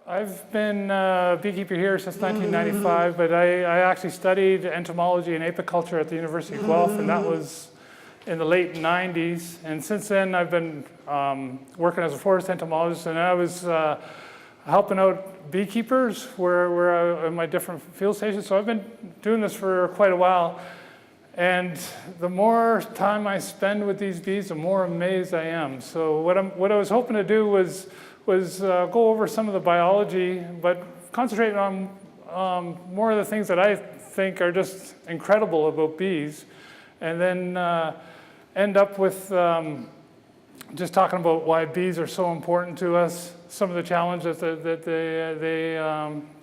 I've been a beekeeper here since 1995, but I actually studied entomology and apiculture at the University of Guelph, and that was in the late 90s. And since then, I've been working as a forest entomologist, and I was helping out beekeepers in my different field stations. So I've been doing this for quite a while. And the more time I spend with these bees, the more amazed I am. So what I was hoping to do was go over some of the biology, but concentrate on more of the things that I think are just incredible about bees, and then end up with just talking about why bees are so important to us, some of the challenges that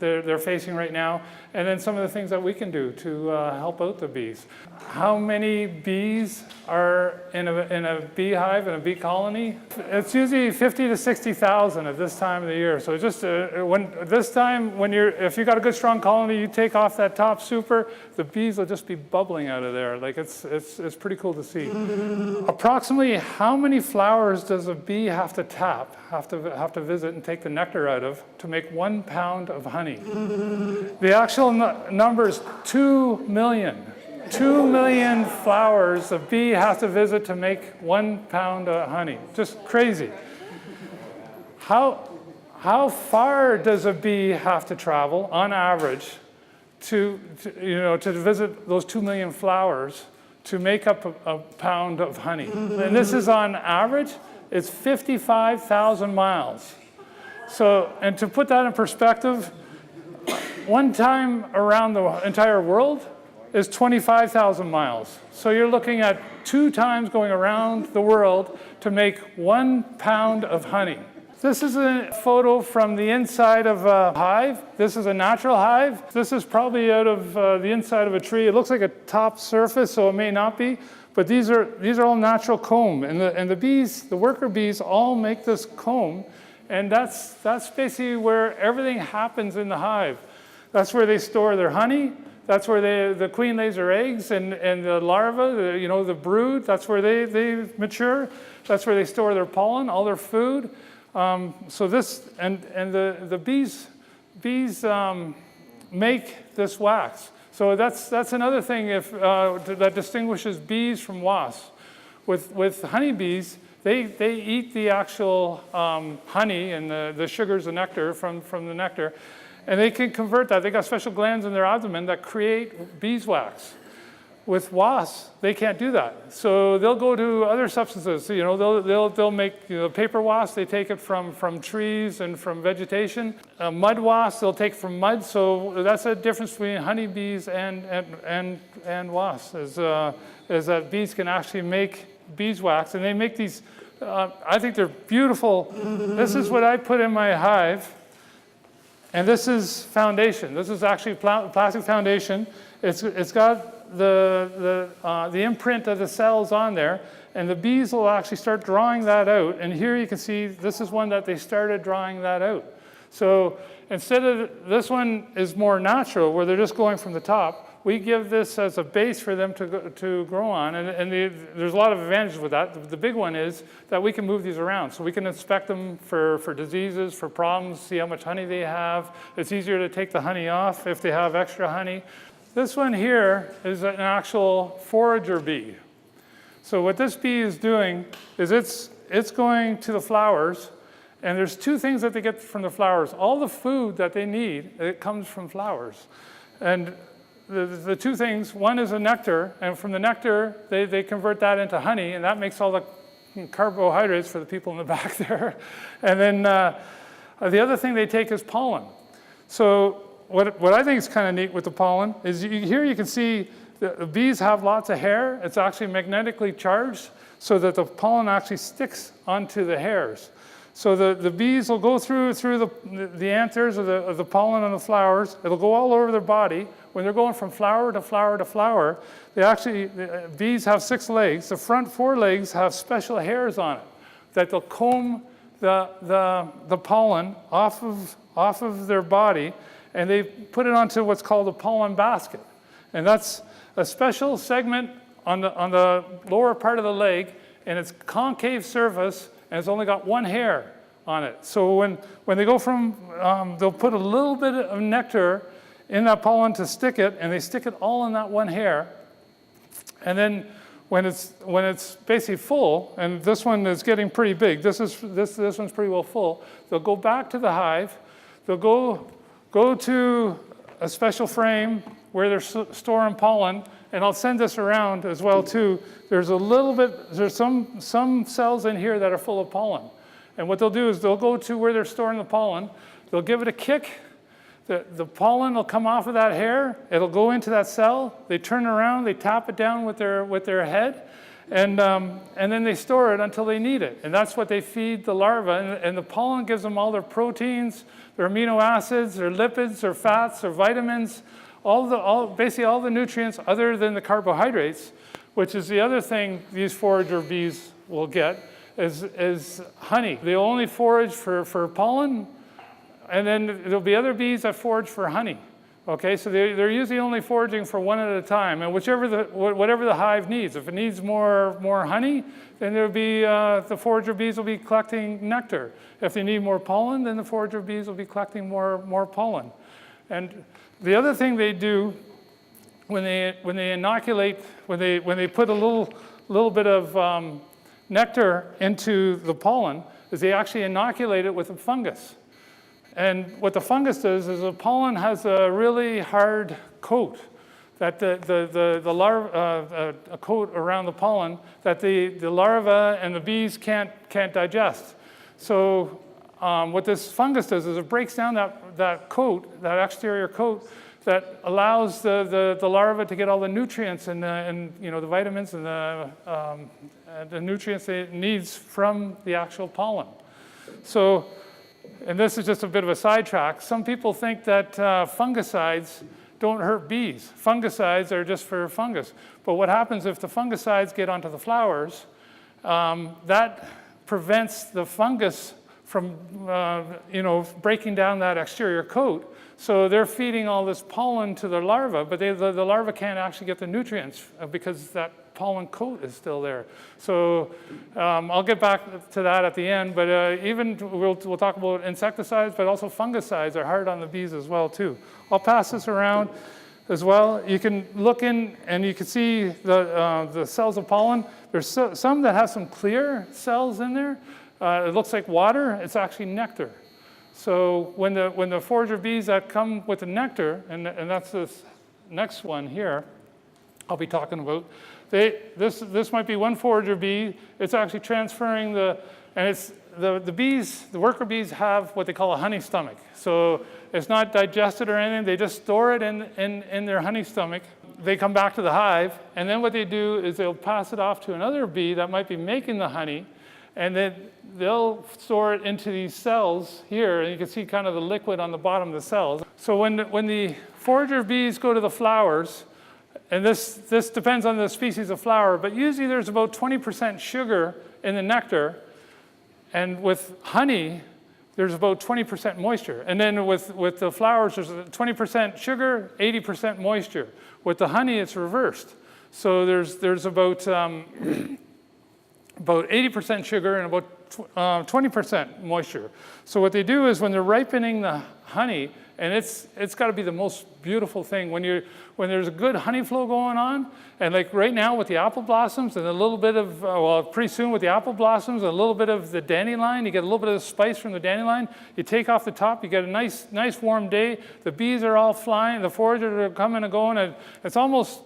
they're facing right now, and then some of the things that we can do to help out the bees. How many bees are in a beehive, in a bee colony? It's usually 50 to 60,000 at this time of the year. So just if you got a good strong colony, you take off that top super, the bees will just be bubbling out of there. Like it's pretty cool to see. Approximately how many flowers does a bee have to tap, have to visit and take the nectar out of to make 1 pound of honey? The actual number is 2 million. 2 million flowers a bee has to visit to make 1 pound of honey. Just crazy. How far does a bee have to travel on average to visit those 2 million flowers to make up a pound of honey? And this is on average, it's 55,000 miles. So, and to put that in perspective, one time around the entire world is 25,000 miles. So you're looking at 2 times going around the world to make 1 pound of honey. This is a photo from the inside of a hive. This is a natural hive. This is probably out of the inside of a tree. It looks like a top surface, so it may not be. But these are all natural comb. And the bees, the worker bees, all make this comb. And that's basically where everything happens in the hive. That's where they store their honey. That's where the queen lays her eggs, and the larvae, the brood, that's where they mature. That's where they store their pollen, all their food. So this, and the bees make this wax. So that's another thing that distinguishes bees from wasps. With honeybees, they eat the actual honey and the sugars, the nectar from the nectar. And they can convert that. They got special glands in their abdomen that create beeswax. With wasps, they can't do that. So they'll go to other substances. They'll make paper wasps. They take it from trees and from vegetation. Mud wasps, they'll take from mud. So that's a difference between honeybees and wasps. Is that bees can actually make beeswax, and they make these. I think they're beautiful. This is what I put in my hive. And this is foundation. This is actually plastic foundation. It's got the imprint of the cells on there, and the bees will actually start drawing that out. And here you can see this is one that they started drawing that out. So instead of this one is more natural, where they're just going from the top. We give this as a base for them to grow on, and there's a lot of advantages with that. The big one is that we can move these around. So we can inspect them for diseases, for problems, see how much honey they have. It's easier to take the honey off if they have extra honey. This one here is an actual forager bee. So what this bee is doing is it's going to the flowers, and there's 2 things that they get from the flowers. All the food that they need, it comes from flowers. And the 2 things, one is a nectar, and from the nectar, they convert that into honey, and that makes all the carbohydrates for the people in the back there. And then the other thing they take is pollen. So what I think is kind of neat with the pollen is here you can see the bees have lots of hair. It's actually magnetically charged so that the pollen actually sticks onto the hairs. So the bees will go through the anthers of the pollen on the flowers. It'll go all over their body. When they're going from flower to flower to flower, bees have 6 legs. The front 4 legs have special hairs on it that they'll comb the pollen off of their body, and they put it onto what's called a pollen basket. And that's a special segment on the lower part of the leg, and it's concave surface, and it's only got 1 hair on it. So when they go from, they'll put a little bit of nectar in that pollen to stick it, and they stick it all in that one hair. And then when it's basically full, and this one is getting pretty big, this one's pretty well full, they'll go back to the hive, they'll go to a special frame where they're storing pollen, and I'll send this around as well too. There's some cells in here that are full of pollen. And what they'll do is they'll go to where they're storing the pollen, they'll give it a kick, the pollen will come off of that hair, it'll go into that cell, they turn around, they tap it down with their head, and then they store it until they need it. And that's what they feed the larva, and the pollen gives them all their proteins, their amino acids, their lipids, their fats, their vitamins, basically all the nutrients other than the carbohydrates, which is the other thing these forager bees will get, is honey. They only forage for pollen, and then there'll be other bees that forage for honey. Okay, so they're usually only foraging for one at a time, and whatever the hive needs. If it needs more honey, then there'll be the forager bees will be collecting nectar. If they need more pollen, then the forager bees will be collecting more pollen. And the other thing they do when they inoculate, when they put a little bit of nectar into the pollen, is they actually inoculate it with a fungus. And what the fungus does is the pollen has a really hard coat, that the larva, a coat around the pollen that the larva and the bees can't digest. So what this fungus does is it breaks down that coat, that exterior coat, that allows the larva to get all the nutrients and the vitamins and the nutrients it needs from the actual pollen. So, and this is just a bit of a sidetrack. Some people think that fungicides don't hurt bees. Fungicides are just for fungus. But what happens if the fungicides get onto the flowers, that prevents the fungus from breaking down that exterior coat. So they're feeding all this pollen to the larva, but the larva can't actually get the nutrients because that pollen coat is still there. So I'll get back to that at the end, but we'll talk about insecticides, but also fungicides are hard on the bees as well too. I'll pass this around as well. You can look in and you can see the cells of pollen. There's some that have some clear cells in there. It looks like water, it's actually nectar. So when the forager bees that come with the nectar, and that's this next one here I'll be talking about, this might be one forager bee. It's actually transferring the worker bees have what they call a honey stomach. So it's not digested or anything, they just store it in their honey stomach. They come back to the hive, and then what they do is they'll pass it off to another bee that might be making the honey, and then they'll store it into these cells here, and you can see kind of the liquid on the bottom of the cells. So when the forager bees go to the flowers, and this depends on the species of flower, but usually there's about 20% sugar in the nectar, and with honey, there's about 20% moisture. And then with the flowers, there's 20% sugar, 80% moisture. With the honey, it's reversed. So there's about 80% sugar and about 20% moisture. So what they do is when they're ripening the honey, and it's got to be the most beautiful thing when there's a good honey flow going on, and like right now with the apple blossoms and a little bit of pretty soon with the apple blossoms and a little bit of the dandelion, you get a little bit of the spice from the dandelion. You take off the top, you get a nice warm day. The bees are all flying, the foragers are coming and going, and it's almost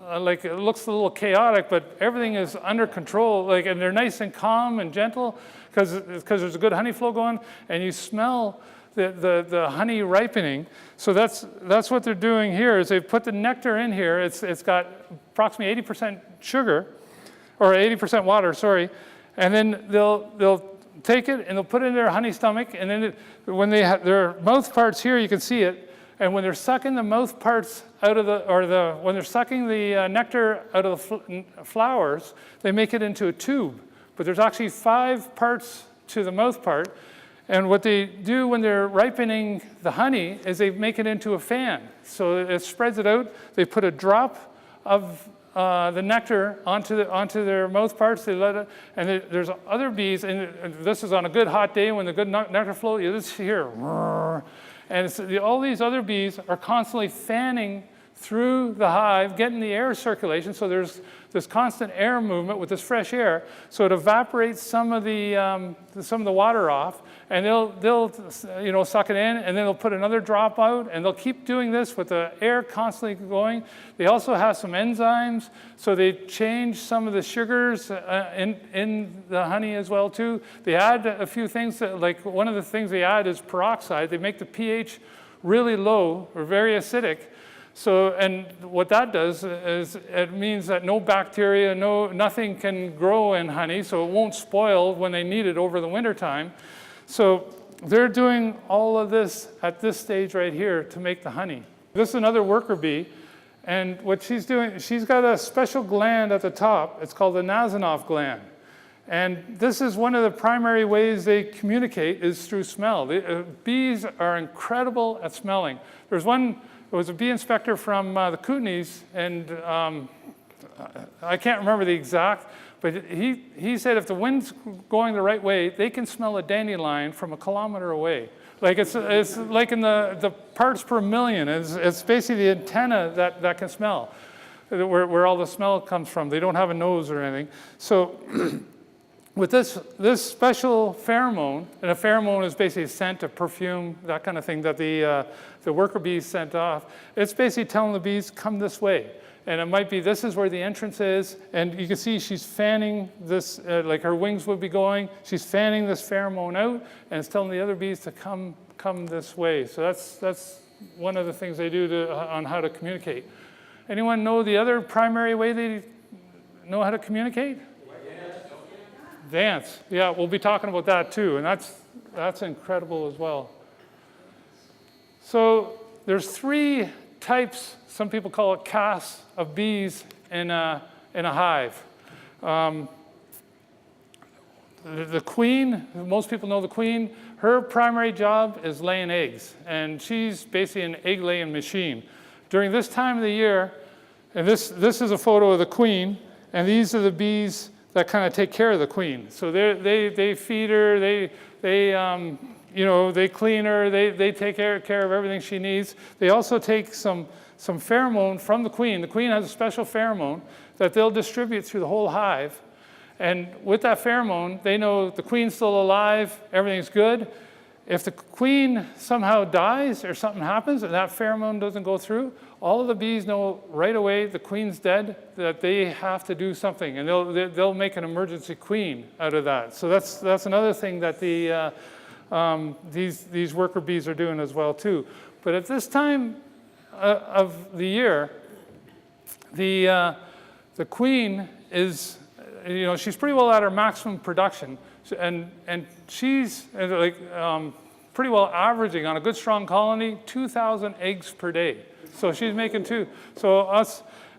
like it looks a little chaotic, but everything is under control. And they're nice and calm and gentle because there's a good honey flow going, and you smell the honey ripening. So that's what they're doing here. Is they've put the nectar in here. It's got approximately 80% sugar, or 80% water. Sorry, and then they'll take it and they'll put it in their honey stomach, and then when they have their mouth parts here, you can see it. And when they're sucking the mouth parts out of when they're sucking the nectar out of the flowers, they make it into a tube. But there's actually 5 parts to the mouth part. And what they do when they're ripening the honey is they make it into a fan. So it spreads it out. They put a drop of the nectar onto their mouth parts. They let it, and there's other bees, and this is on a good hot day when the good nectar flow. You just hear, and all these other bees are constantly fanning through the hive, getting the air circulation. So there's this constant air movement with this fresh air. So it evaporates some of the water off, and they'll suck it in, and then they'll put another drop out, and they'll keep doing this with the air constantly going. They also have some enzymes, so they change some of the sugars in the honey as well too. They add a few things like one of the things they add is peroxide. They make the pH really low or very acidic. So, and what that does is it means that no bacteria, nothing can grow in honey, so it won't spoil when they need it over the winter time. So they're doing all of this at this stage right here to make the honey. This is another worker bee, and what she's doing, she's got a special gland at the top. It's called the Nasanov gland. And this is one of the primary ways they communicate is through smell. Bees are incredible at smelling. There was a bee inspector from the Kootenays, and I can't remember the exact, but he said if the wind's going the right way, they can smell a dandelion from a kilometer away. Like it's like in the parts per million. It's basically the antenna that can smell, where all the smell comes from. They don't have a nose or anything. So with this special pheromone, and a pheromone is basically a scent, a perfume, that kind of thing that the worker bees sent off. It's basically telling the bees, come this way. And it might be, this is where the entrance is, and you can see she's fanning this, like her wings would be going. She's fanning this pheromone out, and it's telling the other bees to come this way. So that's one of the things they do on how to communicate. Anyone know the other primary way they know how to communicate? Dance. Yeah, we'll be talking about that too, and that's incredible as well. So there's 3 types, some people call it castes, of bees in a hive. The queen, most people know the queen, her primary job is laying eggs, and she's basically an egg-laying machine. During this time of the year, and this is a photo of the queen, and these are the bees that kind of take care of the queen. So they feed her, they clean her, they take care of everything she needs. They also take some pheromone from the queen. The queen has a special pheromone that they'll distribute through the whole hive. And with that pheromone, they know the queen's still alive, everything's good. If the queen somehow dies or something happens and that pheromone doesn't go through, all of the bees know right away the queen's dead, that they have to do something, and they'll make an emergency queen out of that. So that's another thing that these worker bees are doing as well too. But at this time of the year, the queen is, she's pretty well at her maximum production, and she's like pretty well averaging on a good strong colony 2,000 eggs per day. So she's making 2. So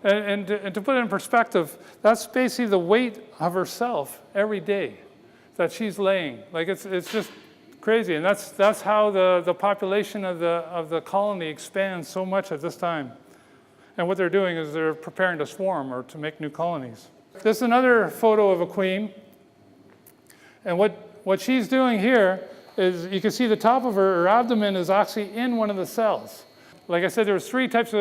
and to put it in perspective, that's basically the weight of herself every day that she's laying. Like it's just crazy, and that's how the population of the colony expands so much at this time. And what they're doing is they're preparing to swarm or to make new colonies. This is another photo of a queen, and what she's doing here is you can see the top of her abdomen is actually in one of the cells. Like I said, there's 3 types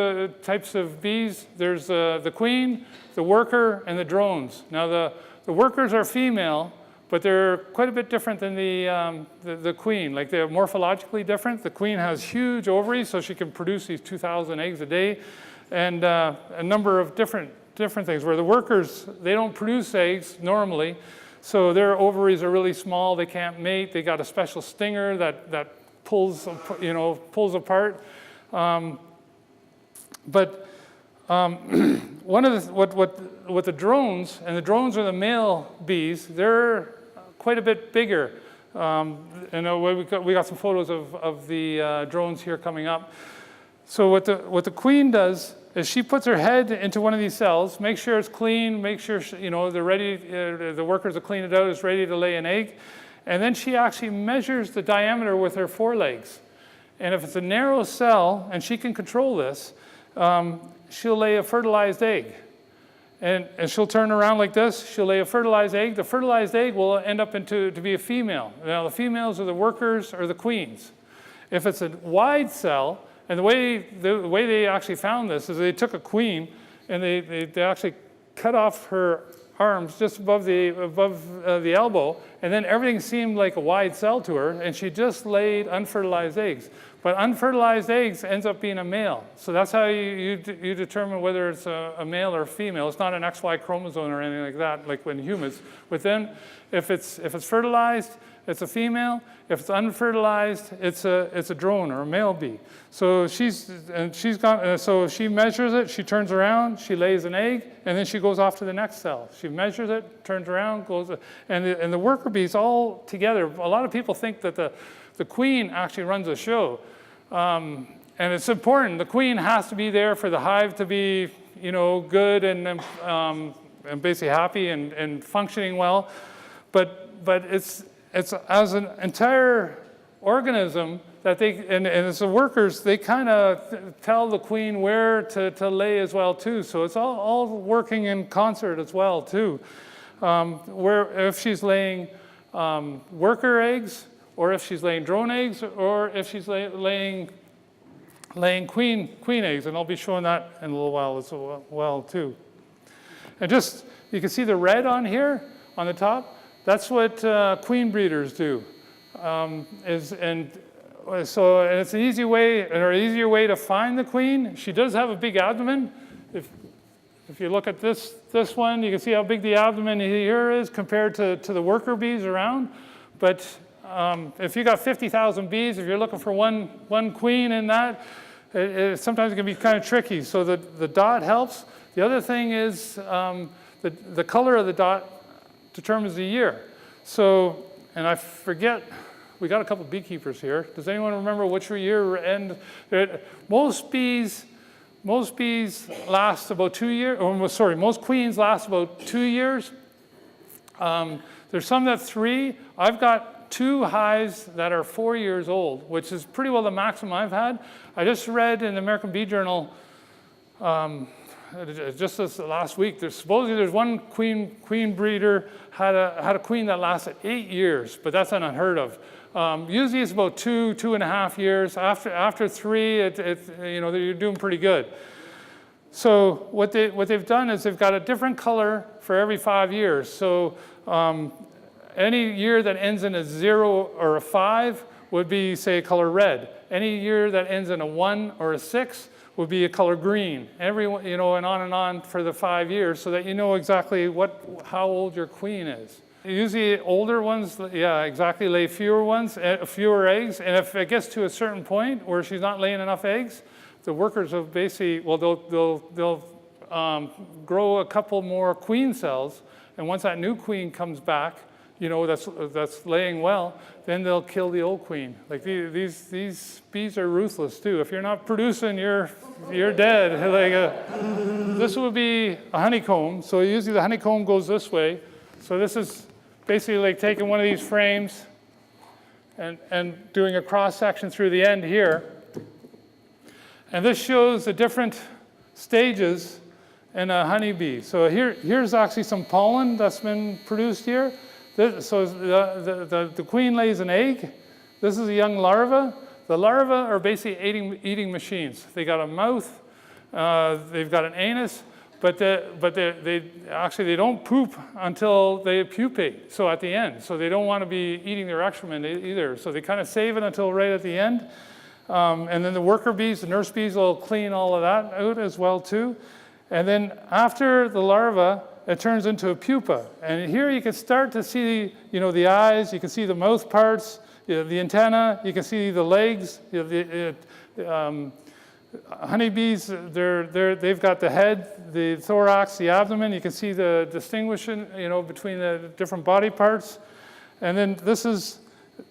of bees. There's the queen, the worker, and the drones. Now the workers are female, but they're quite a bit different than the queen. Like they're morphologically different. The queen has huge ovaries, so she can produce these 2,000 eggs a day, and a number of different things. Where the workers, they don't produce eggs normally, so their ovaries are really small. They can't mate. They got a special stinger that pulls apart. One of what the drones, and the drones are the male bees, they're quite a bit bigger. We got some photos of the drones here coming up. So what the queen does is she puts her head into one of these cells, make sure it's clean, make sure they're ready. The workers will clean it out, it's ready to lay an egg, and then she actually measures the diameter with her forelegs. And if it's a narrow cell, and she can control this, she'll lay a fertilized egg. and she'll turn around like this. She'll lay a fertilized egg. The fertilized egg will end up to be a female. Now, the females are the workers or the queens. If it's a wide cell, and the way they actually found this is they took a queen and they actually cut off her arms just above the elbow, and then everything seemed like a wide cell to her, and she just laid unfertilized eggs. But unfertilized eggs ends up being a male. So that's how you determine whether it's a male or a female. It's not an XY chromosome or anything like that, like when humans. But then if it's fertilized, it's a female. If it's unfertilized, it's a drone or a male bee. So so she measures it, she turns around, she lays an egg, and then she goes off to the next cell. She measures it, turns around, goes, and the worker bees all together. A lot of people think that the queen actually runs a show. And it's important. The queen has to be there for the hive to be, good and basically happy and functioning well. But it's as an entire organism that and as the workers, they kind of tell the queen where to lay as well too. So it's all working in concert as well too. Where if she's laying worker eggs, or if she's laying drone eggs, or if she's laying queen eggs, and I'll be showing that in a little while as well too. And you can see the red on here on the top. That's what queen breeders do. And it's an easier way to find the queen. She does have a big abdomen. If you look at this one, you can see how big the abdomen here is compared to the worker bees around. But if you got 50,000 bees, if you're looking for one queen in that, sometimes it can be kind of tricky. So the dot helps. The other thing is the color of the dot determines the year. So, and I forget, we got a couple beekeepers here. Does anyone remember which year end? Most bees last about 2 years, most queens last about 2 years. There's some that 3. I've got 2 hives that are 4 years old, which is pretty well the maximum I've had. I just read in the American Bee Journal, just this last week, supposedly there's one queen breeder had a queen that lasted 8 years, but that's unheard of. Usually it's about 2.5 years. After 3, you're doing pretty good. So what they've done is they've got a different color for every 5 years. So any year that ends in a 0 or a 5 would be, say, a color red. Any year that ends in a 1 or a 6 would be a color green. And on for the 5 years, so that you know exactly how old your queen is. Usually older ones, exactly, lay fewer eggs. And if it gets to a certain point where she's not laying enough eggs, the workers will basically, they'll grow a couple more queen cells. And once that new queen comes back, that's laying well, then they'll kill the old queen. Like these bees are ruthless too. If you're not producing, you're dead. This would be a honeycomb. So usually the honeycomb goes this way. So this is basically like taking one of these frames and doing a cross section through the end here. And this shows the different stages in a honeybee. So here's actually some pollen that's been produced here. So the queen lays an egg. This is a young larva. The larvae are basically eating machines. They got a mouth, they've got an anus, but they don't poop until they pupate, so at the end. So they don't want to be eating their excrement either. So they kind of save it until right at the end. And then the worker bees, the nurse bees will clean all of that out as well too. And then after the larva, it turns into a pupa. And here you can start to see, the eyes, you can see the mouth parts, the antenna, you can see the legs. Honeybees, they've got the head, the thorax, the abdomen. You can see the distinguishing, between the different body parts. And then this is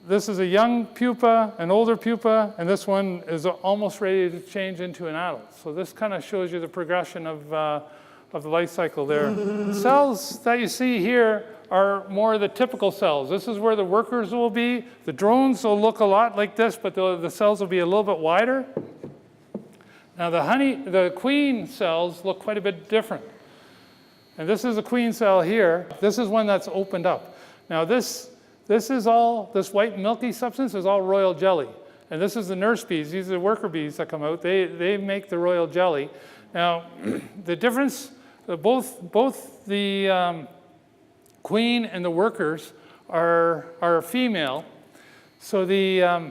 a young pupa, an older pupa, and this one is almost ready to change into an adult. So this kind of shows you the progression of the life cycle there. The cells that you see here are more the typical cells. This is where the workers will be. The drones will look a lot like this, but the cells will be a little bit wider. Now the queen cells look quite a bit different. And this is a queen cell here. This is one that's opened up. Now this white milky substance is all royal jelly. And this is the nurse bees. These are the worker bees that come out. They make the royal jelly. Now, the difference, both the queen and the workers are female. So the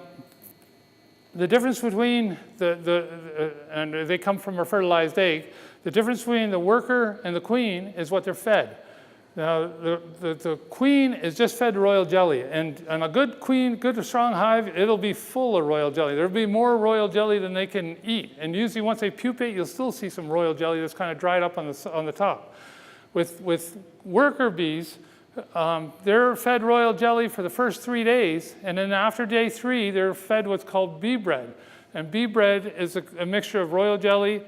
difference between and they come from a fertilized egg, the difference between the worker and the queen is what they're fed. Now, the queen is just fed royal jelly, and a good queen, good strong hive, it'll be full of royal jelly. There'll be more royal jelly than they can eat, and usually once they pupate, you'll still see some royal jelly that's kind of dried up on the top. With worker bees, they're fed royal jelly for the first 3 days, and then after day 3, they're fed what's called bee bread. And bee bread is a mixture of royal jelly,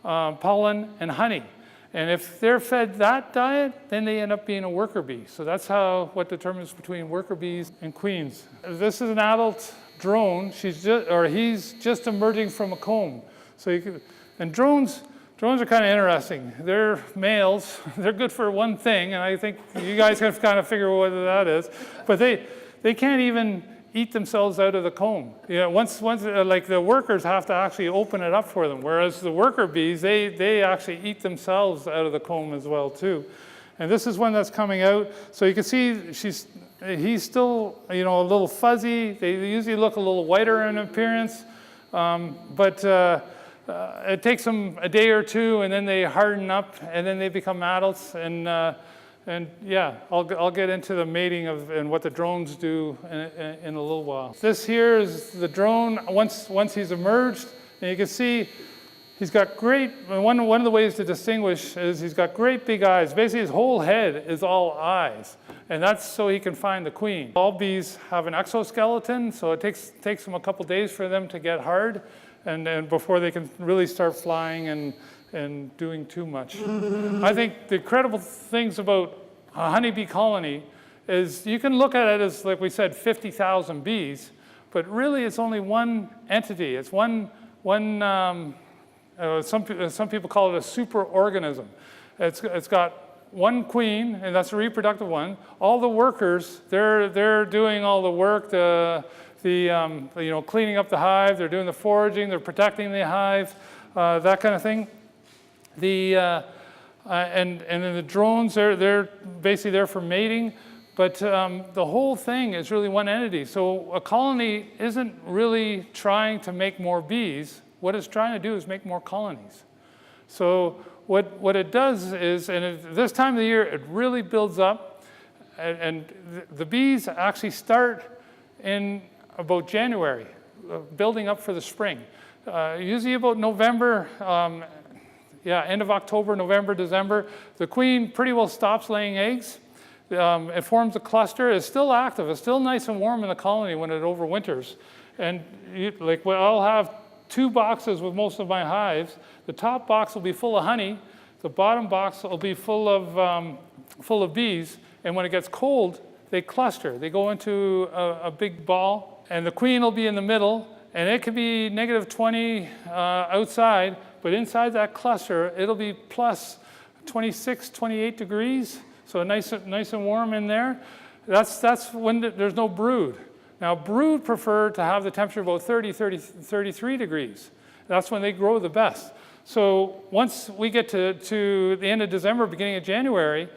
pollen, and honey. And if they're fed that diet, then they end up being a worker bee. So that's what determines between worker bees and queens. This is an adult drone. He's just emerging from a comb. And drones are kind of interesting. They're males. They're good for one thing, and I think you guys can kind of figure out what that is. But they can't even eat themselves out of the comb. Once like the workers have to actually open it up for them, whereas the worker bees, they actually eat themselves out of the comb as well too. And this is one that's coming out. So you can see he's still a little fuzzy. They usually look a little whiter in appearance, but it takes them a day or two, and then they harden up, and then they become adults. And yeah, I'll get into the mating and what the drones do in a little while. This here is the drone once he's emerged, and you can see he's got one of the ways to distinguish is he's got great big eyes. Basically, his whole head is all eyes, and that's so he can find the queen. All bees have an exoskeleton, so it takes them a couple days for them to get hard, and before they can really start flying and doing too much. I think the incredible things about a honeybee colony is you can look at it as, like we said, 50,000 bees, but really it's only one entity. It's some people call it a superorganism. It's got one queen, and that's a reproductive one. All the workers, they're doing all the work, cleaning up the hive, they're doing the foraging, they're protecting the hive, that kind of thing. And then the drones, they're basically there for mating, but the whole thing is really one entity. So a colony isn't really trying to make more bees. What it's trying to do is make more colonies. So what it does is, and at this time of the year, it really builds up, and the bees actually start in about January, building up for the spring. Usually about November, end of October, November, December, the queen pretty well stops laying eggs. It forms a cluster. It's still active. It's still nice and warm in the colony when it overwinters. And I'll have 2 boxes with most of my hives. The top box will be full of honey. The bottom box will be full of bees. And when it gets cold, they cluster. They go into a big ball, and the queen will be in the middle. And it could be -20 outside, but inside that cluster, it'll be plus 26, 28 degrees. So nice and warm in there. That's when there's no brood. Now, brood prefer to have the temperature about 30, 33 degrees. That's when they grow the best. So once we get to the end of December, beginning of January,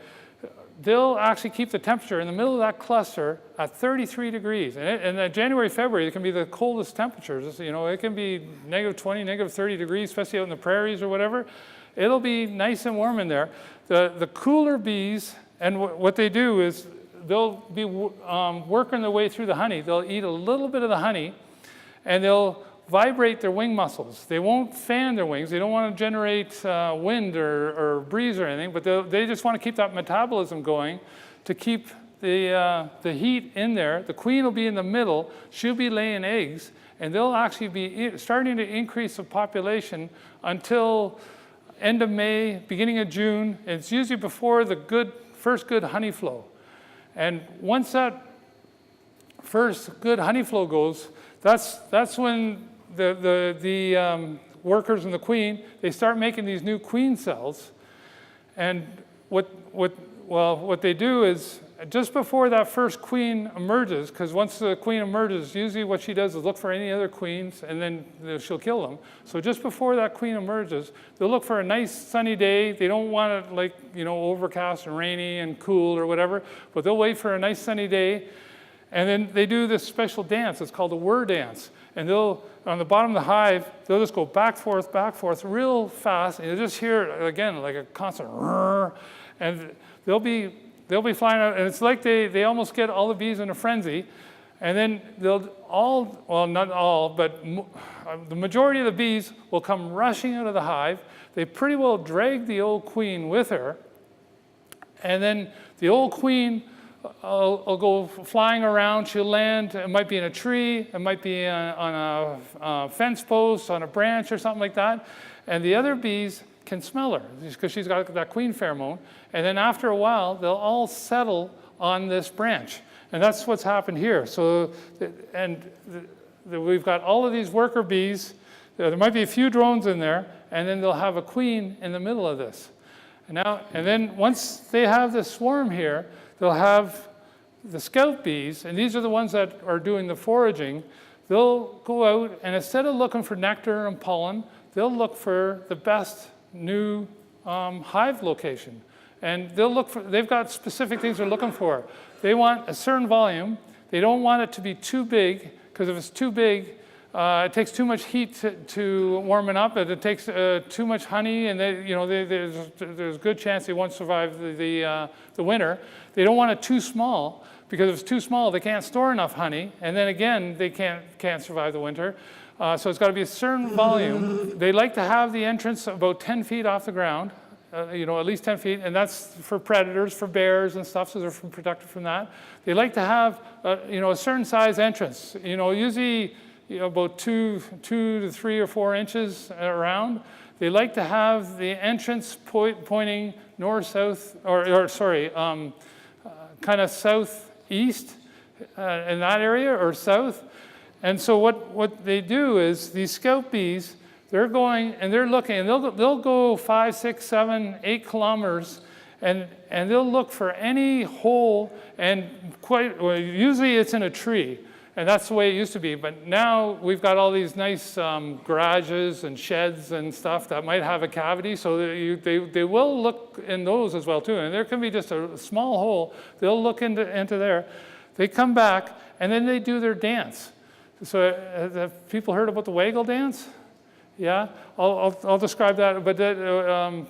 they'll actually keep the temperature in the middle of that cluster at 33 degrees. And in January, February, it can be the coldest temperatures. It can be -20, -30 degrees, especially out in the prairies or whatever. It'll be nice and warm in there. The cooler bees, and what they do is they'll be working their way through the honey. They'll eat a little bit of the honey, and they'll vibrate their wing muscles. They won't fan their wings. They don't want to generate wind or breeze or anything, but they just want to keep that metabolism going to keep the heat in there. The queen will be in the middle. She'll be laying eggs, and they'll actually be starting to increase the population until end of May, beginning of June. It's usually before the first good honey flow. And once that first good honey flow goes, that's when the workers and the queen, they start making these new queen cells. And what they do is, just before that first queen emerges, because once the queen emerges, usually what she does is look for any other queens, and then she'll kill them. So just before that queen emerges, they'll look for a nice sunny day. They don't want it like, overcast and rainy and cool or whatever, but they'll wait for a nice sunny day, and then they do this special dance. It's called the whir dance. And they'll, on the bottom of the hive, they'll just go back, forth, real fast, and you'll just hear, again, like a constant rrr, and they'll be flying out, and it's like they almost get all the bees in a frenzy, and then they'll all, well, not all, but the majority of the bees will come rushing out of the hive. They pretty well drag the old queen with her, and then the old queen will go flying around. She'll land, it might be in a tree, it might be on a fence post, on a branch or something like that, and the other bees can smell her because she's got that queen pheromone. And then after a while, they'll all settle on this branch. And that's what's happened here. So, we've got all of these worker bees. There might be a few drones in there, and then they'll have a queen in the middle of this. And then once they have this swarm here, they'll have the scout bees, and these are the ones that are doing the foraging. They'll go out, and instead of looking for nectar and pollen, they'll look for the best new hive location. And they've got specific things they're looking for. They want a certain volume. They don't want it to be too big, because if it's too big, it takes too much heat to warm it up, and it takes too much honey, and there's a good chance they won't survive the winter. They don't want it too small, because if it's too small, they can't store enough honey, and then again, they can't survive the winter. So it's got to be a certain volume. They like to have the entrance about 10 feet off the ground, at least 10 feet, and that's for predators, for bears and stuff, so they're protected from that. They like to have, a certain size entrance, usually about 2 to 3 or 4 inches around. They like to have the entrance pointing north, south, kind of southeast in that area, or south. And so what they do is, these scout bees, they're going and they're looking, and they'll go 5, 6, 7, 8 kilometers, and they'll look for any hole, and usually it's in a tree, and that's the way it used to be. But now we've got all these nice garages and sheds and stuff that might have a cavity, so they will look in those as well too. And there can be just a small hole. They'll look into there. They come back, and then they do their dance. So have people heard about the Waggle Dance? Yeah, I'll describe that, but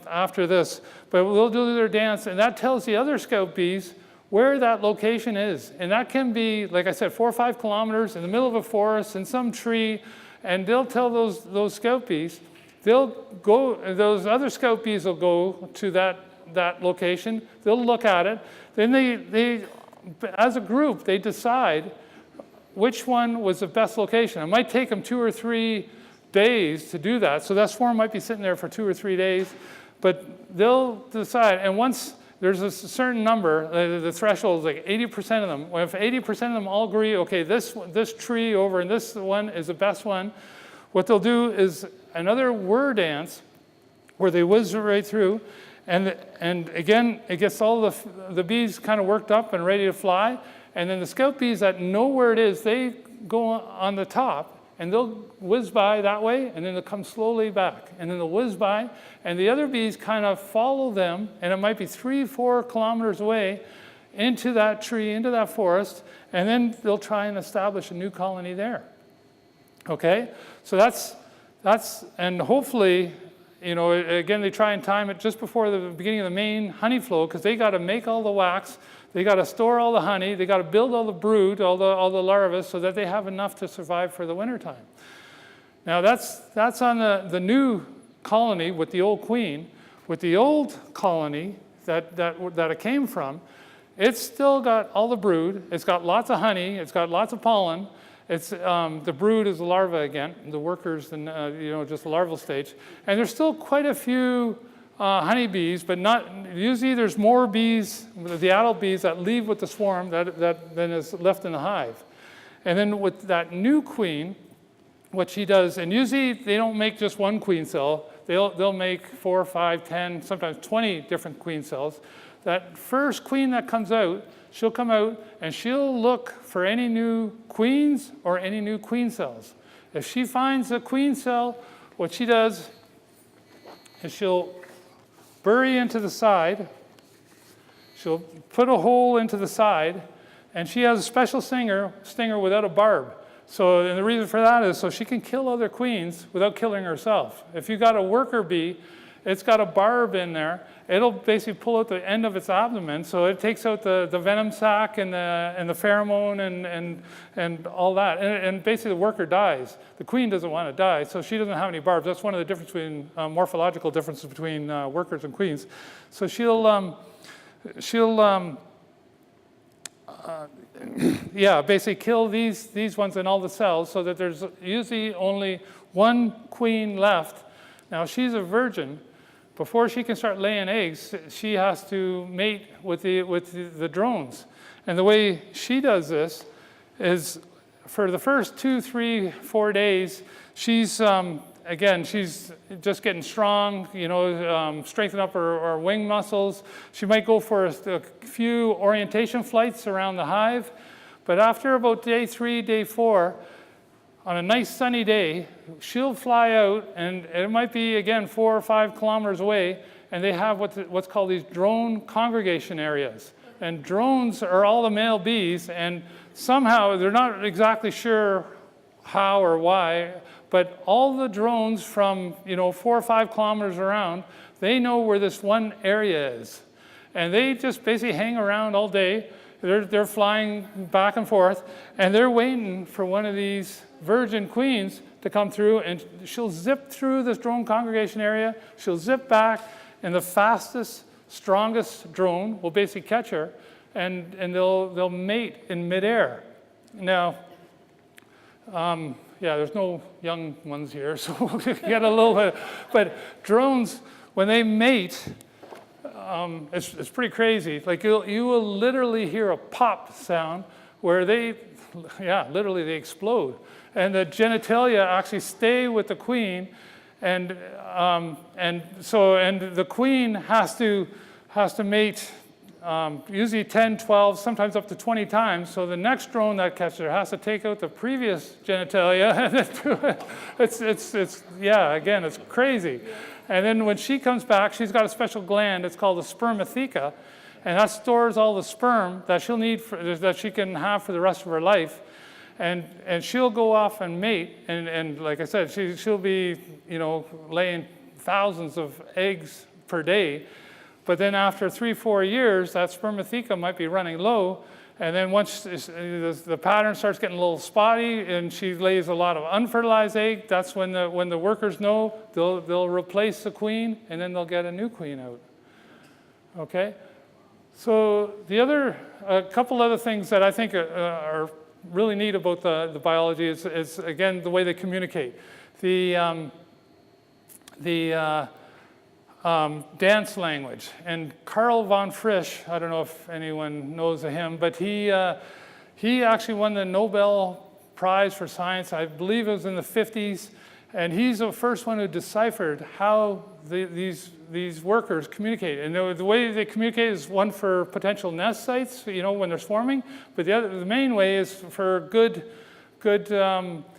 after this. But they'll do their dance, and that tells the other scout bees where that location is. And that can be, like I said, 4 or 5 kilometers in the middle of a forest, in some tree, and they'll tell those scout bees, those other scout bees will go to that location, they'll look at it, then they as a group, they decide which one was the best location. It might take them 2 or 3 days to do that. So that swarm might be sitting there for 2 or 3 days, but they'll decide. And once there's a certain number, the threshold is like 80% of them. Well, if 80% of them all agree, okay, this tree over and this one is the best one, what they'll do is another whir dance where they whiz right through. And again, it gets all the bees kind of worked up and ready to fly. And then the scout bees that know where it is, they go on the top, and they'll whiz by that way, and then they'll come slowly back. And then they'll whiz by, and the other bees kind of follow them, and it might be 3, 4 kilometers away into that tree, into that forest, and then they'll try and establish a new colony there. Okay? So that's and hopefully, again, they try and time it just before the beginning of the main honey flow, because they got to make all the wax, they got to store all the honey, they got to build all the brood, all the larvae, so that they have enough to survive for the wintertime. Now that's on the new colony with the old queen. With the old colony that it came from, it's still got all the brood, it's got lots of honey, it's got lots of pollen. It's the brood is the larva again, the workers, and just the larval stage. And there's still quite a few honeybees, but not usually. There's more bees, the adult bees, that leave with the swarm than is left in the hive. And then with that new queen, what she does, and usually they don't make just one queen cell. They'll make 4, 5, 10, sometimes 20 different queen cells. That first queen that comes out, she'll come out and she'll look for any new queens or any new queen cells. If she finds a queen cell, what she does is she'll bury into the side, she'll put a hole into the side, and she has a special stinger without a barb. So, and the reason for that is so she can kill other queens without killing herself. If you got a worker bee, it's got a barb in there. It'll basically pull out the end of its abdomen, so it takes out the venom sac and the pheromone and all that. And basically the worker dies. The queen doesn't want to die, so she doesn't have any barbs. That's one of the differences between morphological differences between workers and queens. So yeah, basically kill these ones in all the cells so that there's usually only one queen left. Now she's a virgin. Before she can start laying eggs, she has to mate with the drones. And the way she does this is for the first 2, 3, 4 days, she's just getting strong, strengthen up her wing muscles. She might go for a few orientation flights around the hive. But after about day 3, day 4, on a nice sunny day, she'll fly out, and it might be, again, 4 or 5 kilometers away, and they have what's called these drone congregation areas. And drones are all the male bees, and somehow, they're not exactly sure how or why, but all the drones from 4 or 5 kilometers around, they know where this one area is. And they just basically hang around all day. They're flying back and forth, and they're waiting for one of these virgin queens to come through, and she'll zip through this drone congregation area, she'll zip back, and the fastest, strongest drone will basically catch her, and they'll mate in midair. Now, yeah, there's no young ones here, so we'll get a little bit, but drones, when they mate, it's pretty crazy. Like you will literally hear a pop sound where literally they explode. And the genitalia actually stay with the queen, and the queen has to mate usually 10, 12, sometimes up to 20 times. So the next drone that catches her has to take out the previous genitalia. It's crazy. And then when she comes back, she's got a special gland. It's called the spermatheca, and that stores all the sperm that she'll need that she can have for the rest of her life. And she'll go off and mate, and like I said, she'll be laying thousands of eggs per day. But then after 3, 4 years, that spermatheca might be running low, and then once the pattern starts getting a little spotty and she lays a lot of unfertilized egg, that's when the workers know they'll replace the queen, and then they'll get a new queen out. Okay? So a couple other things that I think are really neat about the biology is again, the way they communicate. The dance language. And Karl von Frisch, I don't know if anyone knows of him, but he actually won the Nobel Prize for Science, I believe it was in the 50s, and he's the first one who deciphered how these workers communicate. And the way they communicate is one for potential nest sites, when they're swarming, but the main way is for good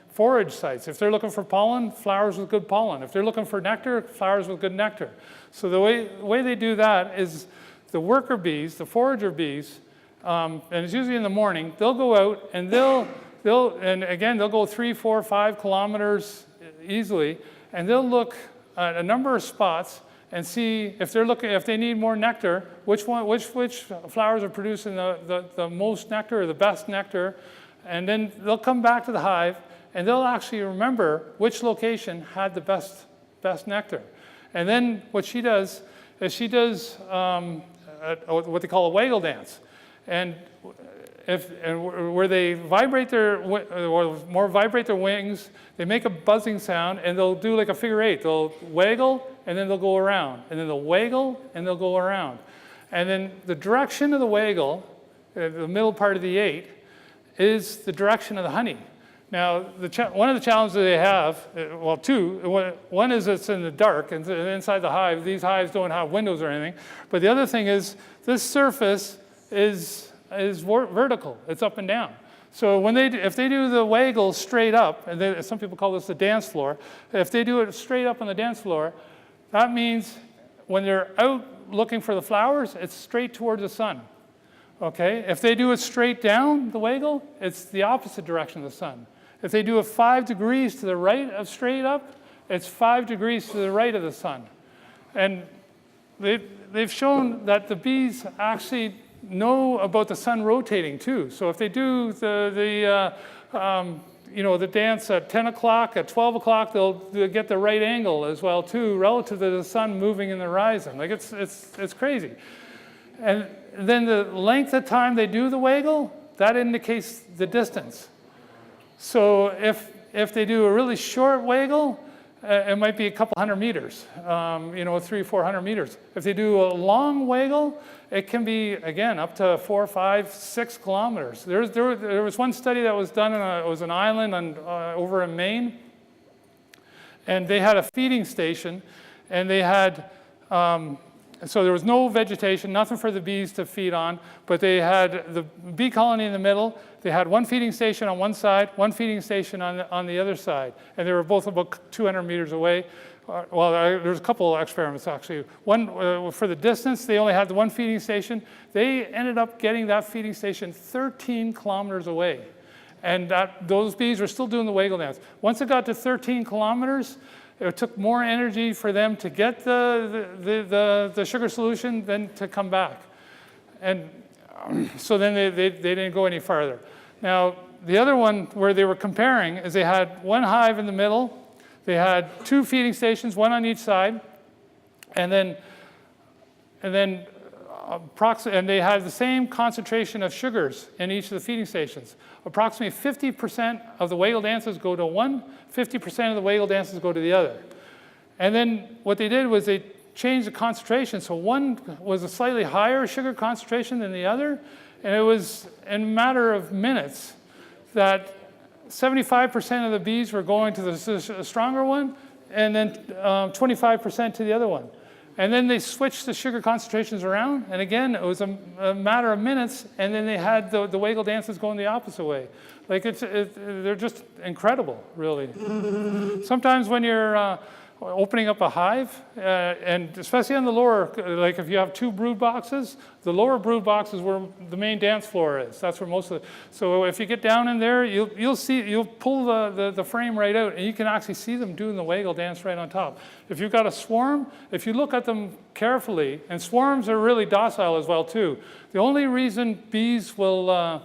forage sites. If they're looking for pollen, flowers with good pollen. If they're looking for nectar, flowers with good nectar. So the way they do that is the worker bees, the forager bees, and it's usually in the morning, they'll go out and they'll go 3, 4, 5 kilometers easily, and they'll look at a number of spots and see if they need more nectar, which flowers are producing the most nectar or the best nectar, and then they'll come back to the hive, and they'll actually remember which location had the best nectar. And then what she does is she does what they call a waggle dance. And where they vibrate their wings, they make a buzzing sound, and they'll do like a figure 8. They'll waggle, and then they'll go around. And then they'll waggle, and they'll go around. And then the direction of the waggle, the middle part of the 8, is the direction of the honey. Now, one of the challenges they have, well, two. One is it's in the dark, and inside the hive, these hives don't have windows or anything. But the other thing is this surface is vertical. It's up and down. So if they do the waggle straight up, and some people call this the dance floor, if they do it straight up on the dance floor, that means when they're out looking for the flowers, it's straight towards the sun. Okay? If they do it straight down, the waggle, it's the opposite direction of the sun. If they do it 5 degrees to the right of straight up, it's 5 degrees to the right of the sun. And they've shown that the bees actually know about the sun rotating too. So if they do the dance at 10 o'clock, at 12 o'clock, they'll get the right angle as well too, relative to the sun moving in the horizon. Like it's crazy. And then the length of time they do the waggle, that indicates the distance. So if they do a really short waggle, it might be a couple hundred meters, 300, 400 meters. If they do a long waggle, it can be, again, up to 4, 5, 6 kilometers. There was one study that was done, it was an island over in Maine, and they had a feeding station, and they had, so there was no vegetation, nothing for the bees to feed on, but they had the bee colony in the middle. They had one feeding station on one side, one feeding station on the other side, and they were both about 200 meters away. There's a couple of experiments actually. One for the distance, they only had the one feeding station. They ended up getting that feeding station 13 kilometers away, and those bees were still doing the waggle dance. Once it got to 13 kilometers, it took more energy for them to get the sugar solution than to come back. And so then they didn't go any farther. Now, the other one where they were comparing is they had one hive in the middle. They had 2 feeding stations, one on each side. And they had the same concentration of sugars in each of the feeding stations. Approximately 50% of the waggle dances go to one, 50% of the waggle dances go to the other. And then what they did was they changed the concentration. So one was a slightly higher sugar concentration than the other. And it was in a matter of minutes that 75% of the bees were going to the stronger one, and then 25% to the other one. And then they switched the sugar concentrations around, and again, it was a matter of minutes, and then they had the waggle dances going the opposite way. Like they're just incredible, really. Sometimes when you're opening up a hive, and especially on the lower, like if you have 2 brood boxes, the lower brood box is where the main dance floor is. That's where most of the, so if you get down in there, you'll pull the frame right out, and you can actually see them doing the waggle dance right on top. If you've got a swarm, if you look at them carefully, and swarms are really docile as well too. The only reason bees will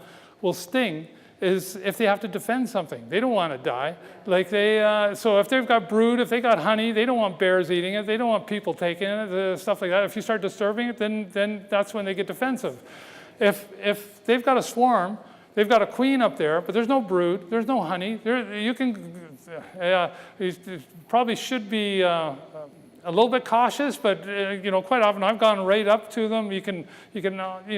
sting is if they have to defend something. They don't want to die. Like so if they've got brood, if they got honey, they don't want bears eating it. They don't want people taking it, stuff like that. If you start disturbing it, then that's when they get defensive. If they've got a swarm, they've got a queen up there, but there's no brood, there's no honey. You probably should be a little bit cautious, but quite often I've gone right up to them. You can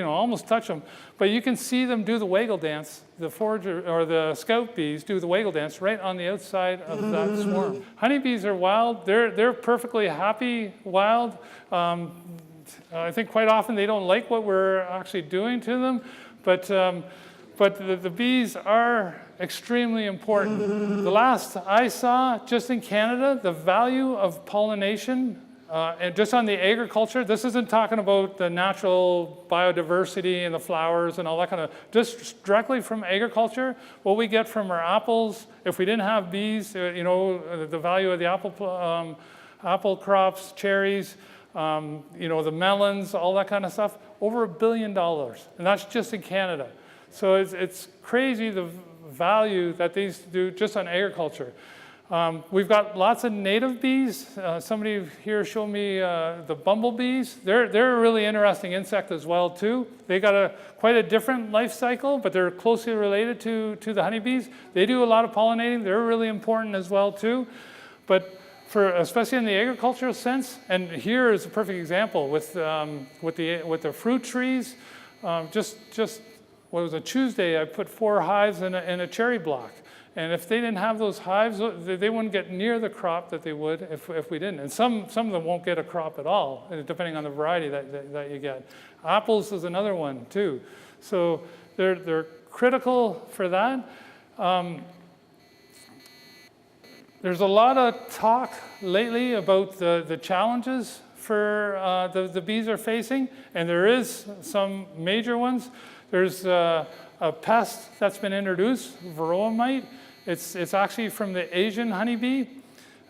almost touch them, but you can see them do the waggle dance. The forager or the scout bees do the waggle dance right on the outside of that swarm. Honeybees are wild. They're perfectly happy wild. I think quite often they don't like what we're actually doing to them, but the bees are extremely important. The last I saw, just in Canada, the value of pollination, and just on the agriculture, this isn't talking about the natural biodiversity and the flowers and all that kind of, just directly from agriculture, what we get from our apples, if we didn't have bees, the value of the apple crops, cherries, the melons, all that kind of stuff, over $1 billion, and that's just in Canada. So it's crazy the value that these do just on agriculture. We've got lots of native bees. Somebody here showed me the bumblebees. They're a really interesting insect as well too. They got quite a different life cycle, but they're closely related to the honeybees. They do a lot of pollinating. They're really important as well too. But especially in the agricultural sense, and here is a perfect example with the fruit trees. Just what was a Tuesday, I put 4 hives in a cherry block. And if they didn't have those hives, they wouldn't get near the crop that they would if we didn't. And some of them won't get a crop at all, depending on the variety that you get. Apples is another one too. So they're critical for that. There's a lot of talk lately about the challenges for the bees are facing, and there is some major ones. There's a pest that's been introduced, varroa mite. It's actually from the Asian honeybee,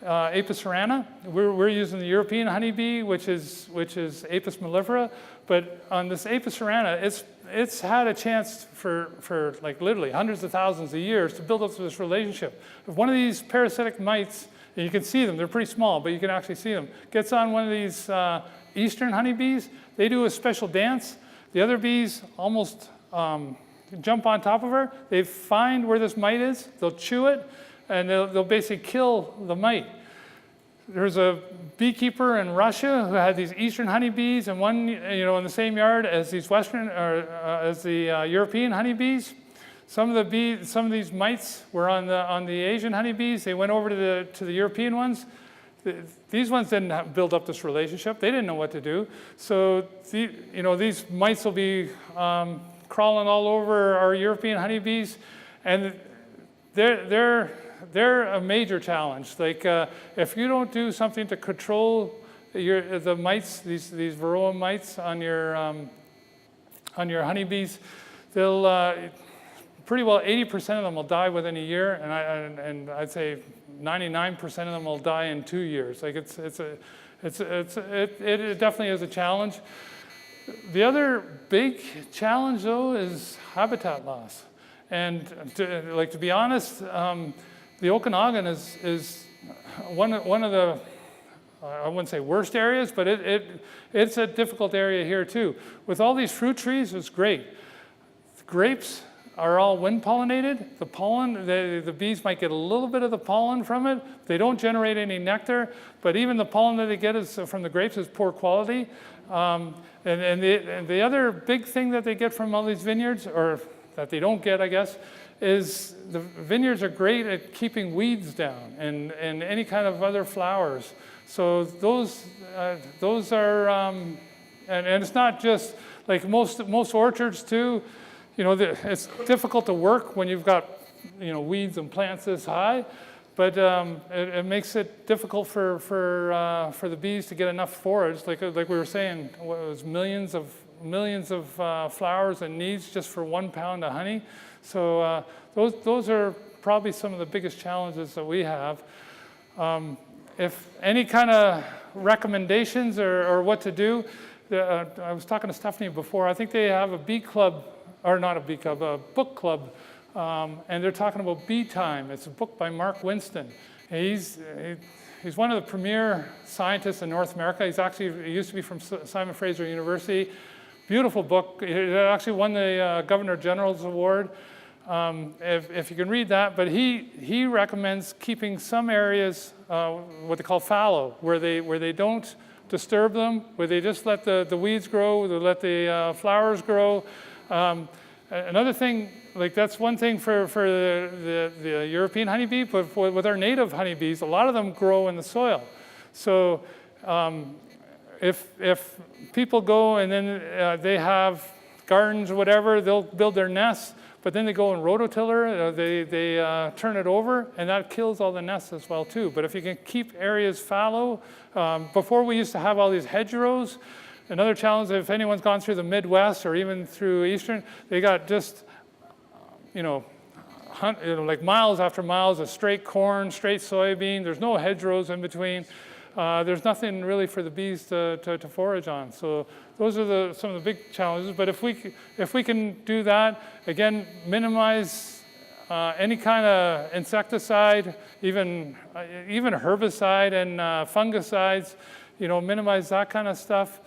Apis cerana. We're using the European honeybee, which is Apis mellifera. But on this Apis cerana, it's had a chance for like literally hundreds of thousands of years to build up this relationship. If one of these parasitic mites, and you can see them, they're pretty small, but you can actually see them, gets on one of these eastern honeybees, they do a special dance. The other bees almost jump on top of her. They find where this mite is, they'll chew it, and they'll basically kill the mite. There's a beekeeper in Russia who had these eastern honeybees and one, in the same yard as these western or as the European honeybees. Some of these mites were on the Asian honeybees. They went over to the European ones. These ones didn't build up this relationship. They didn't know what to do. So these mites will be crawling all over our European honeybees, and they're a major challenge. Like if you don't do something to control the mites, these varroa mites on your honeybees, they'll pretty well 80% of them will die within a year, and I'd say 99% of them will die in 2 years. Like it definitely is a challenge. The other big challenge though is habitat loss, and to be honest, the Okanagan is one of the, I wouldn't say worst areas, but it's a difficult area here too. With all these fruit trees, it's great. The grapes are all wind pollinated. The pollen, the bees might get a little bit of the pollen from it. They don't generate any nectar, but even the pollen that they get from the grapes is poor quality. And the other big thing that they get from all these vineyards, or that they don't get, I guess, is the vineyards are great at keeping weeds down and any kind of other flowers. So those are, and it's not just like most orchards too. It's difficult to work when you've got weeds and plants this high, but it makes it difficult for the bees to get enough forage. Like we were saying, it was millions of flowers and needs just for 1 pound of honey. So those are probably some of the biggest challenges that we have. If any kind of recommendations or what to do, I was talking to Stephanie before. I think they have a bee club, or not a bee club, a book club, and they're talking about Bee Time. It's a book by Mark Winston. He's one of the premier scientists in North America. He used to be from Simon Fraser University. Beautiful book. It actually won the Governor General's Award. If you can read that, but he recommends keeping some areas what they call fallow, where they don't disturb them, where they just let the weeds grow, they let the flowers grow. Another thing, like that's one thing for the European honeybee, but with our native honeybees, a lot of them grow in the soil. So if people go and then they have gardens or whatever, they'll build their nests, but then they go and rototiller, they turn it over, and that kills all the nests as well too. But if you can keep areas fallow, before we used to have all these hedgerows. Another challenge, if anyone's gone through the Midwest or even through Eastern, they got just, like miles after miles of straight corn, straight soybean. There's no hedgerows in between. There's nothing really for the bees to forage on. So those are some of the big challenges. But if we can do that, again, minimize any kind of insecticide, even herbicide and fungicides, minimize that kind of stuff.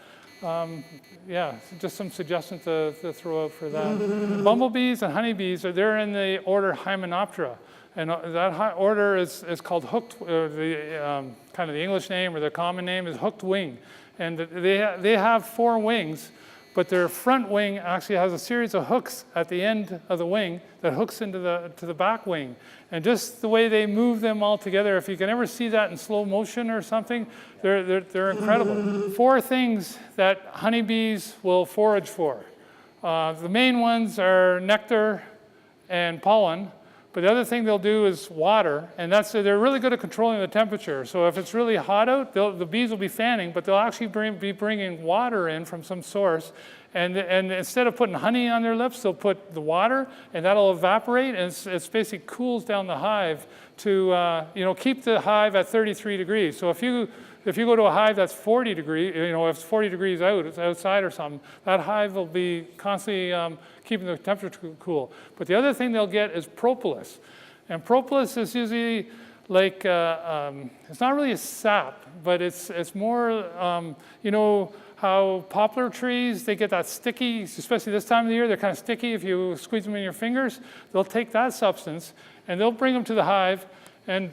Yeah, just some suggestions to throw out for that. Bumblebees and honeybees, they're in the order Hymenoptera. And that order is called hooked, kind of the English name or the common name is hooked wing. And they have 4 wings, but their front wing actually has a series of hooks at the end of the wing that hooks into the back wing. And just the way they move them all together, if you can ever see that in slow motion or something, they're incredible. 4 things that honeybees will forage for. The main ones are nectar and pollen. But the other thing they'll do is water, and they're really good at controlling the temperature. So if it's really hot out, the bees will be fanning, but they'll actually be bringing water in from some source. And instead of putting honey on their lips, they'll put the water, and that'll evaporate, and it basically cools down the hive to keep the hive at 33 degrees. So if you go to a hive that's 40 degrees, if it's 40 degrees out, it's outside or something, that hive will be constantly keeping the temperature cool. But the other thing they'll get is propolis. And propolis is usually like, it's not really a sap, but it's more, how poplar trees, they get that sticky, especially this time of the year, they're kind of sticky if you squeeze them in your fingers. They'll take that substance and they'll bring them to the hive. And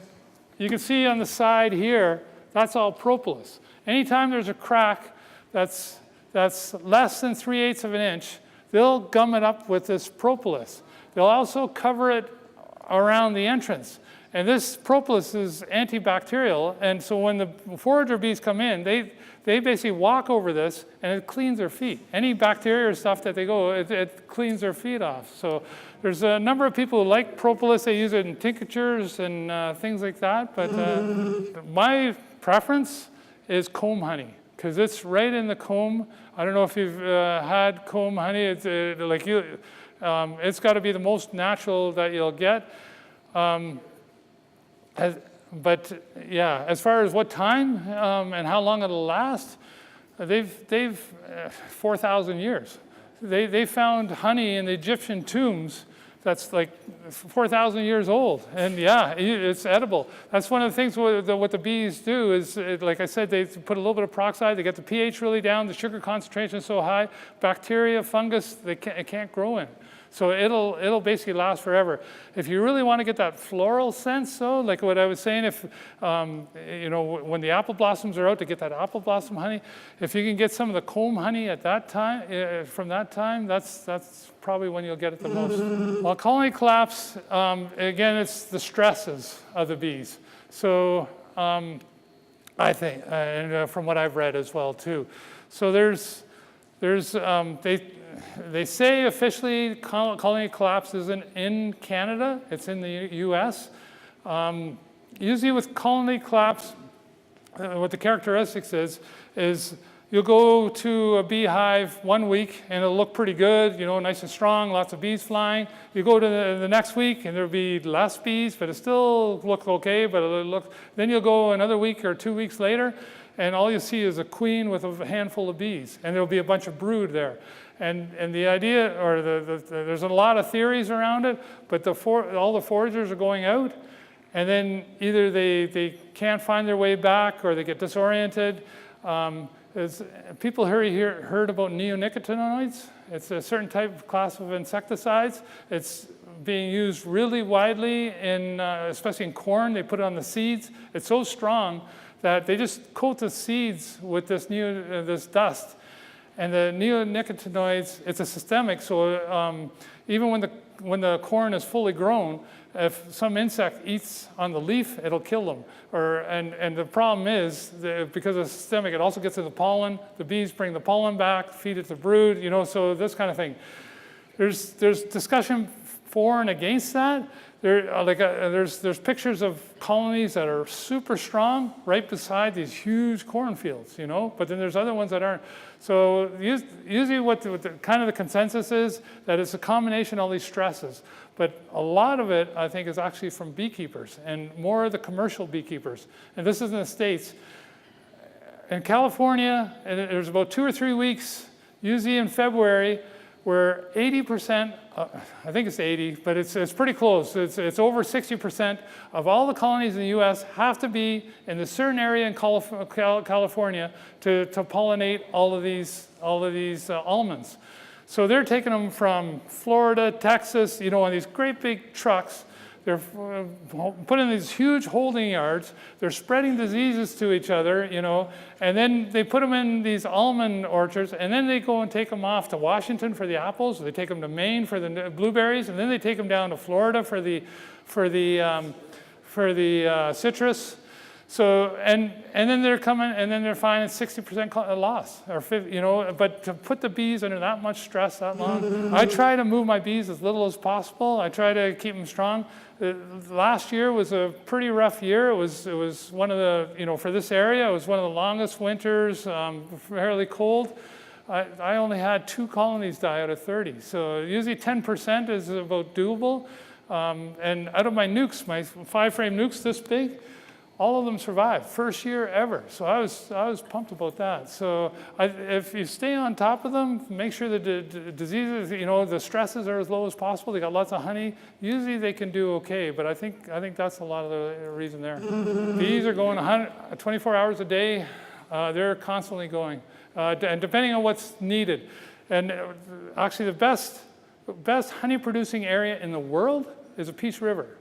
you can see on the side here, that's all propolis. Anytime there's a crack that's less than 3/8 of an inch, they'll gum it up with this propolis. They'll also cover it around the entrance. And this propolis is antibacterial, and so when the forager bees come in, they basically walk over this, and it cleans their feet. Any bacteria or stuff that they go, it cleans their feet off. So there's a number of people who like propolis. They use it in tinctures and things like that. But my preference is comb honey, because it's right in the comb. I don't know if you've had comb honey. It's got to be the most natural that you'll get. But yeah, as far as what time and how long it'll last, they've 4,000 years. They found honey in the Egyptian tombs that's like 4,000 years old, and yeah, it's edible. That's one of the things what the bees do is, like I said, they put a little bit of peroxide, they get the pH really down, the sugar concentration is so high, bacteria, fungus, it can't grow in. So it'll basically last forever. If you really want to get that floral sense, though, like what I was saying, if when the apple blossoms are out, to get that apple blossom honey, if you can get some of the comb honey at that time, from that time, that's probably when you'll get it the most. Well, colony collapse, again, it's the stresses of the bees. So I think, and from what I've read as well too. So they say officially colony collapse isn't in Canada, it's in the US. Usually with colony collapse, what the characteristics is you'll go to a beehive 1 week and it'll look pretty good, nice and strong, lots of bees flying. You go to the next week and there'll be less bees, but it still looks okay, then you'll go another week or 2 weeks later, and all you'll see is a queen with a handful of bees, and there'll be a bunch of brood there. And the idea, or there's a lot of theories around it, but all the foragers are going out, and then either they can't find their way back or they get disoriented. People heard about neonicotinoids. It's a certain type of class of insecticides. It's being used really widely especially in corn. They put it on the seeds. It's so strong that they just coat the seeds with this dust. And the neonicotinoids, it's a systemic, so even when the corn is fully grown, if some insect eats on the leaf, it'll kill them. And the problem is, because it's systemic, it also gets to the pollen. The bees bring the pollen back, feed it to brood, so this kind of thing. There's discussion for and against that. There's pictures of colonies that are super strong right beside these huge cornfields, but then there's other ones that aren't. So usually what the consensus is that it's a combination of all these stresses. But a lot of it, I think, is actually from beekeepers and more of the commercial beekeepers. And this is in the States. In California, there's about 2 or 3 weeks, usually in February, where 80%, I think it's 80, but it's pretty close. It's over 60% of all the colonies in the US have to be in a certain area in California to pollinate all of these almonds. So they're taking them from Florida, Texas, on these great big trucks. They're put in these huge holding yards. They're spreading diseases to each other, you know, and then they put them in these almond orchards, and then they go and take them off to Washington for the apples, or they take them to Maine for the blueberries, and then they take them down to Florida for the citrus. So, and then they're coming, and then they're finding 60% loss, or 50, you know, but to put the bees under that much stress that long, I try to move my bees as little as possible. I try to keep them strong. Last year was a pretty rough year. It was one of the, you know, for this area, it was one of the longest winters, fairly cold. I only had 2 colonies die out of 30. So usually 10% is about doable. And out of my nukes, my 5-frame nukes this big, all of them survived, first year ever. So I was pumped about that. So if you stay on top of them, make sure that the diseases, you know, the stresses are as low as possible. They got lots of honey. Usually they can do okay, but I think that's a lot of the reason there. Bees are going 24 hours a day. They're constantly going, and depending on what's needed. And actually, the best honey-producing area in the world is a Peace River.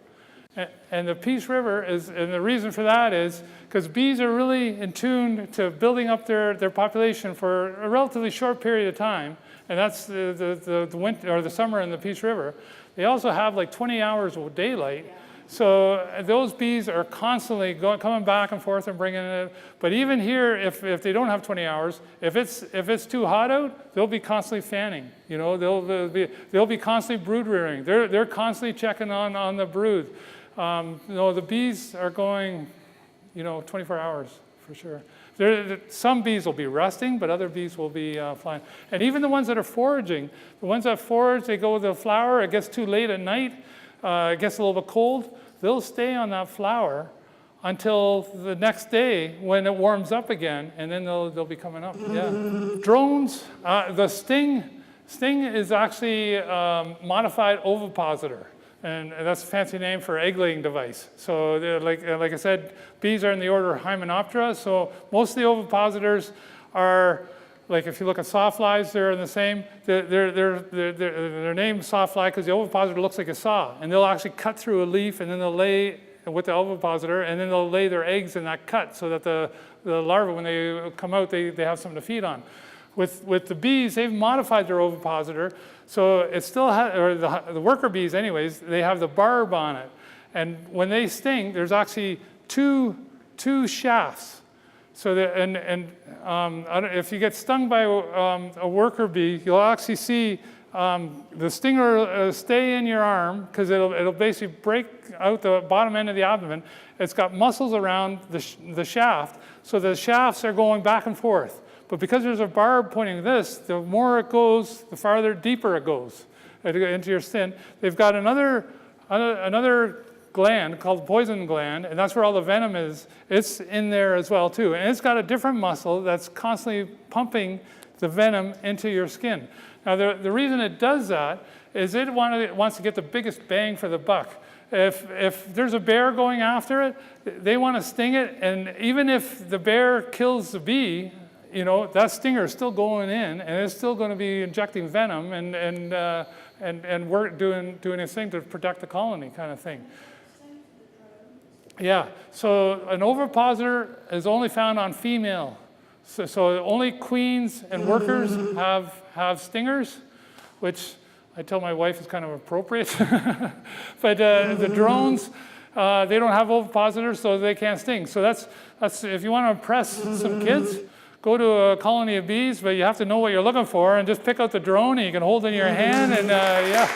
And the Peace River and the reason for that is because bees are really in tune to building up their population for a relatively short period of time, and that's the winter or the summer in the Peace River. They also have like 20 hours of daylight, so those bees are constantly coming back and forth and bringing it. But even here, if they don't have 20 hours, if it's too hot out, they'll be constantly fanning. You know, they'll be constantly brood rearing. They're constantly checking on the brood. You know, the bees are going, you know, 24 hours for sure. Some bees will be resting, but other bees will be flying. And even the ones that are foraging, the ones that forage, they go with the flower, it gets too late at night, it gets a little bit cold, they'll stay on that flower until the next day when it warms up again, and then they'll be coming up. Yeah. Drones, the sting is actually modified ovipositor. And that's a fancy name for egg-laying device. So like I said, bees are in the order Hymenoptera. So most of the ovipositors are, like if you look at sawflies, they're in the same. They're named sawfly because the ovipositor looks like a saw. And they'll actually cut through a leaf, and then they'll lay with the ovipositor, and then they'll lay their eggs in that cut so that the larvae, when they come out, they have something to feed on. With the bees, they've modified their ovipositor, so it still has, or the worker bees anyways, they have the barb on it. And when they sting, there's actually two shafts. So if you get stung by a worker bee, you'll actually see the stinger stay in your arm, because it'll basically break out the bottom end of the abdomen. It's got muscles around the shaft, so the shafts are going back and forth. But because there's a barb pointing this, the more it goes, the farther deeper it goes into your skin. They've got another gland called the poison gland, and that's where all the venom is. It's in there as well too, and it's got a different muscle that's constantly pumping the venom into your skin. Now the reason it does that is it wants to get the biggest bang for the buck. If there's a bear going after it, they want to sting it, and even if the bear kills the bee, you know, that stinger is still going in, and it's still going to be injecting venom and work doing its thing to protect the colony, kind of thing. Yeah. So an ovipositor is only found on female. So only queens and workers have stingers, which I tell my wife is kind of appropriate. But the drones, they don't have ovipositors, so they can't sting. So that's if you want to impress some kids, go to a colony of bees, but you have to know what you're looking for, and just pick out the drone, and you can hold it in your hand, and yeah.